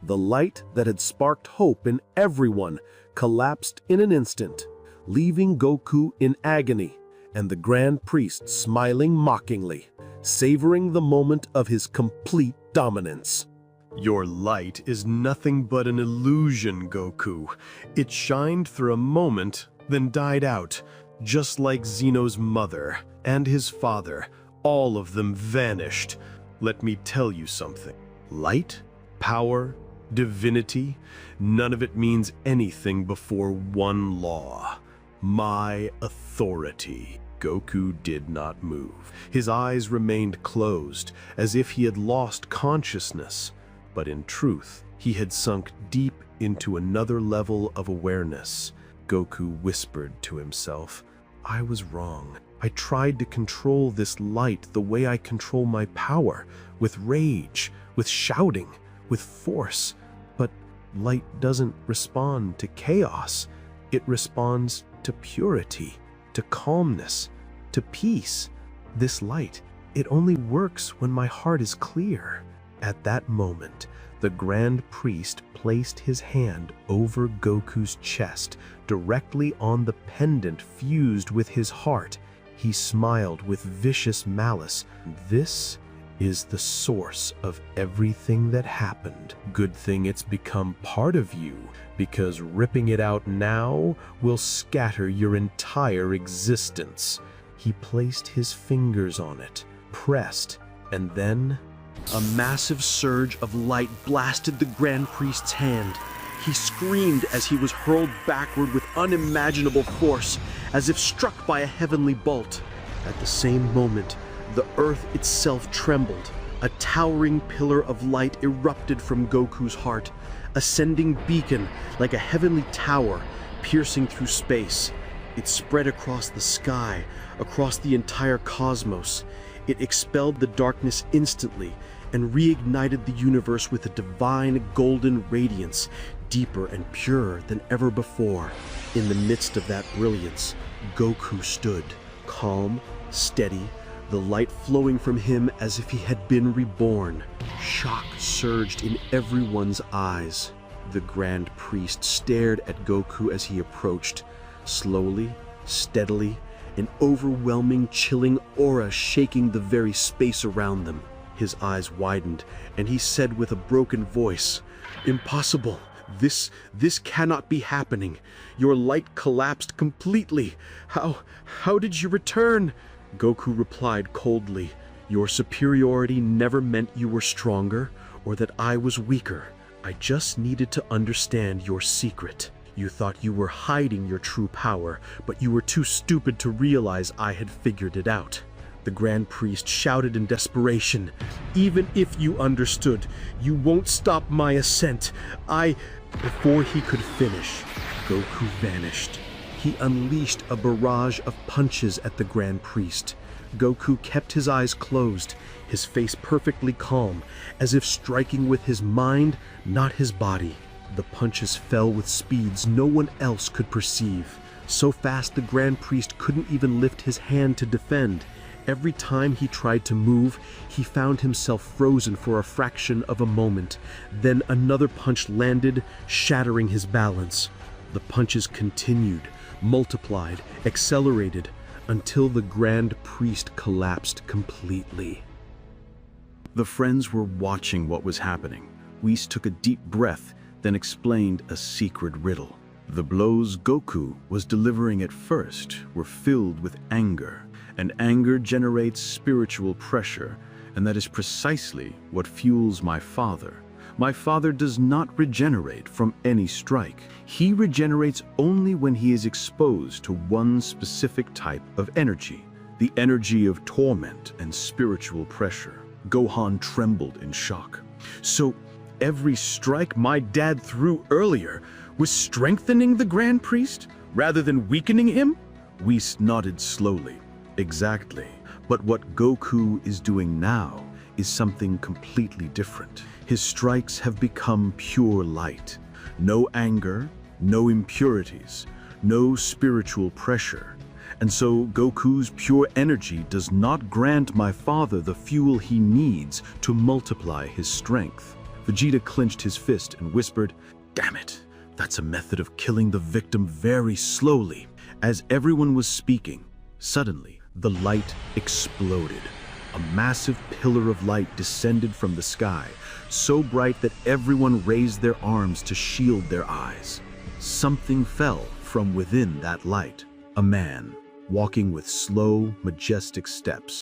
The light that had sparked hope in everyone collapsed in an instant, leaving Goku in agony and the Grand Priest smiling mockingly, savoring the moment of his complete dominance. Your light is nothing but an illusion, Goku. It shined for a moment, then died out, just like Zeno's mother and his father. All of them vanished. Let me tell you something. Light, power, divinity, none of it means anything before one law: my authority. Goku did not move. His eyes remained closed, as if he had lost consciousness. But in truth, he had sunk deep into another level of awareness. Goku whispered to himself, "I was wrong. I tried to control this light the way I control my power, with rage, with shouting, with force. But light doesn't respond to chaos. It responds to purity, to calmness, to peace. This light, it only works when my heart is clear." At that moment, the Grand Priest placed his hand over Goku's chest, directly on the pendant fused with his heart. He smiled with vicious malice. "This is the source of everything that happened. Good thing it's become part of you, because ripping it out now will scatter your entire existence." He placed his fingers on it, pressed, and then a massive surge of light blasted the Grand Priest's hand. He screamed as he was hurled backward with unimaginable force, as if struck by a heavenly bolt. At the same moment, the earth itself trembled. A towering pillar of light erupted from Goku's heart, a sending beacon like a heavenly tower piercing through space. It spread across the sky, across the entire cosmos. It expelled the darkness instantly and reignited the universe with a divine golden radiance, deeper and purer than ever before. In the midst of that brilliance, Goku stood, calm, steady, the light flowing from him as if he had been reborn. Shock surged in everyone's eyes. The Grand Priest stared at Goku as he approached, slowly, steadily, an overwhelming, chilling aura shaking the very space around them. His eyes widened, and he said with a broken voice, "Impossible! This cannot be happening. Your light collapsed completely. How did you return?" Goku replied coldly, "Your superiority never meant you were stronger or that I was weaker. I just needed to understand your secret. You thought you were hiding your true power, but you were too stupid to realize I had figured it out." The Grand Priest shouted in desperation, "Even if you understood, you won't stop my ascent. Before he could finish, Goku vanished. He unleashed a barrage of punches at the Grand Priest. Goku kept his eyes closed, his face perfectly calm, as if striking with his mind, not his body. The punches fell with speeds no one else could perceive. So fast the Grand Priest couldn't even lift his hand to defend. Every time he tried to move, he found himself frozen for a fraction of a moment. Then another punch landed, shattering his balance. The punches continued, multiplied, accelerated, until the Grand Priest collapsed completely. The friends were watching what was happening. Whis took a deep breath, then explained a secret riddle. The blows Goku was delivering at first were filled with anger, and anger generates spiritual pressure, and that is precisely what fuels my father. My father does not regenerate from any strike. He regenerates only when he is exposed to one specific type of energy, the energy of torment and spiritual pressure. Gohan trembled in shock. So every strike my dad threw earlier was strengthening the Grand Priest rather than weakening him? Whis nodded slowly. Exactly. But what Goku is doing now is something completely different. His strikes have become pure light. No anger, no impurities, no spiritual pressure. And so Goku's pure energy does not grant my father the fuel he needs to multiply his strength. Vegeta clenched his fist and whispered, "Damn it, that's a method of killing the victim very slowly." As everyone was speaking, suddenly the light exploded. A massive pillar of light descended from the sky, so bright that everyone raised their arms to shield their eyes. Something fell from within that light. A man, walking with slow, majestic steps.